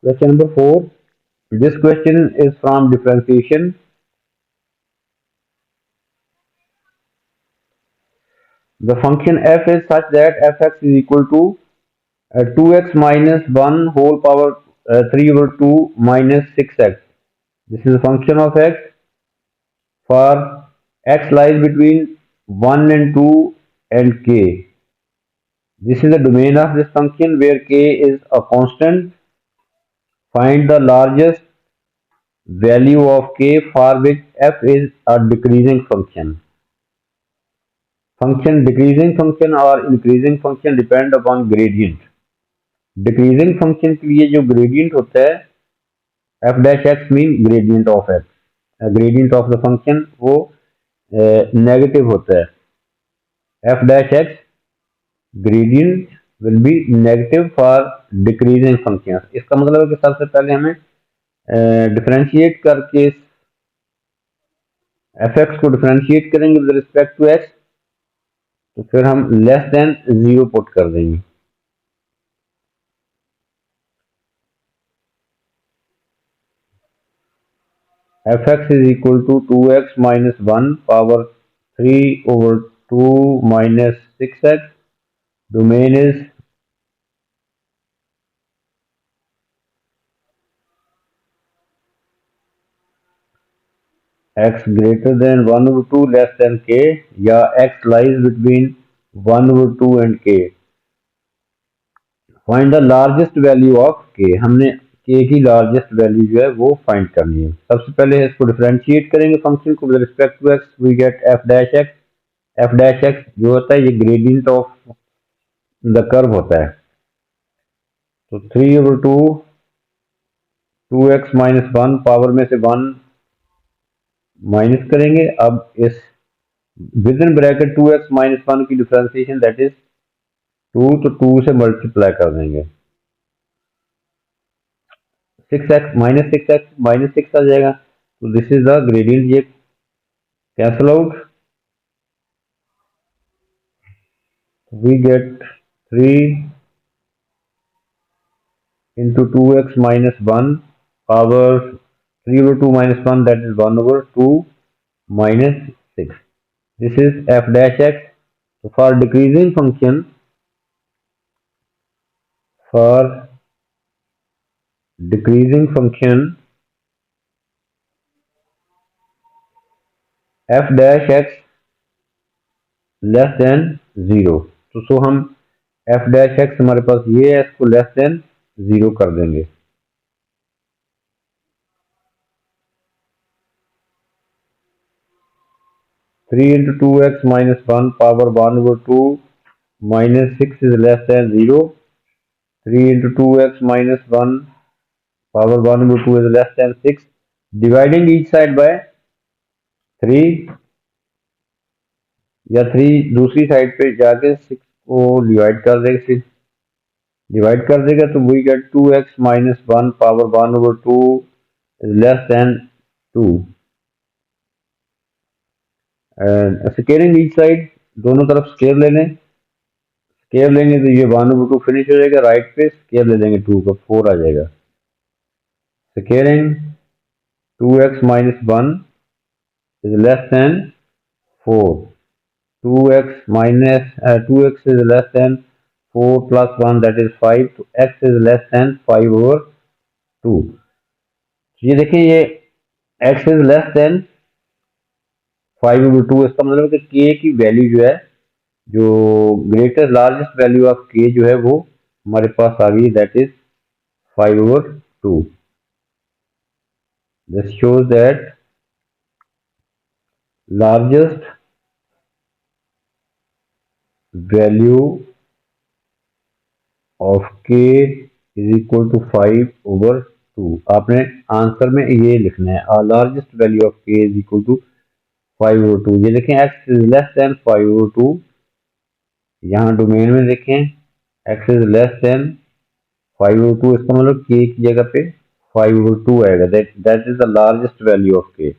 Question number 4. This question is from differentiation. The function f is such that fx is equal to 2x minus 1 whole power 3 over 2 minus 6x. This is a function of x for x lies between 1 and 2 and k. This is the domain of this function where k is a constant. Find the largest value of k for which f is a decreasing function. Function decreasing function और increasing function depend upon gradient. Decreasing function के लिए जो gradient होता है f dash x mean gradient of x. Gradient of the function वो negative होता है. f dash x gradient will be negative for decreasing functions. इसका मतलब है कि सबसे पहले हमें डिफरेंशिएट करके fx को डिफरेंशिएट करेंगे विद रिस्पेक्ट टू x, तो फिर हम लेस देन 0 पुट कर देंगे. fx is equal to 2x minus 1 power 3 over 2 minus 6x. Domain is x greater than 1 over 2 less than k, या x lies between 1 over 2 and k. Find the largest value of k. हमने k की largest value जो है वो find करनी है. सबसे पहले इसको डिफरेंशिएट करेंगे फंक्शन को with respect to x. We get f dash x. f dash x जो होता है ये ग्रेडियंट ऑफ द कर्व होता है. तो 3 over 2 2x minus 1 पावर में से 1 माइनस करेंगे. अब इस with in bracket 2x minus 1 की डिफरेंशिएशन दैट इज 2, तो 2 से मल्टीप्लाई कर देंगे. 6x माइनस 6 आ जाएगा. तो दिस इज द ग्रेडियंट. ये cancel out. We get 3 into 2x minus 1 power 3 over 2 minus 1 that is 1 over 2 minus 6. This is f dash x. So for decreasing function, f dash x less than 0. तो हम f dash x हमारे पास ये है, इसको less than 0 कर देंगे. Three into 2x minus 1 power 1 over 2 minus 6 is less than 0. 3 into 2x minus 1 power 1 over 2 is less than 6. Dividing each side by 3, या 3 दूसरी साइड पे जाके 6 को डिवाइड कर देगा तो we get 2x minus 1 power 1 over 2 is less than 2. Squaring each side, दोनों तरफ स्केयर ले लें. स्केयर लेंगे तो ये 1 over 2 फिनिश हो जाएगा. राइट पे स्केयर ले लेंगे 2 का 4 आ जाएगा. Squaring 2x minus 1 is less than 4. 2x is less than 4 plus 1 that is 5. तो x is less than 5 over 2. ये देखें, ये x is less than 5 over 2. इसका मतलब है कि k की वैल्यू जो है, जो greatest largest value of k जो है वो हमारे पास आ गई, that is 5 over 2. This shows that largest value of k is equal to 5 over 2. आपने आंसर में ये लिखना है, largest value of k is equal to 5 over 2. ये देखें x is less than 5 over 2. यहाँ डोमेन में देखें x is less than 5 over 2. इसका मतलब k की जगह पे 5 over 2 आएगा. That is the largest value of k.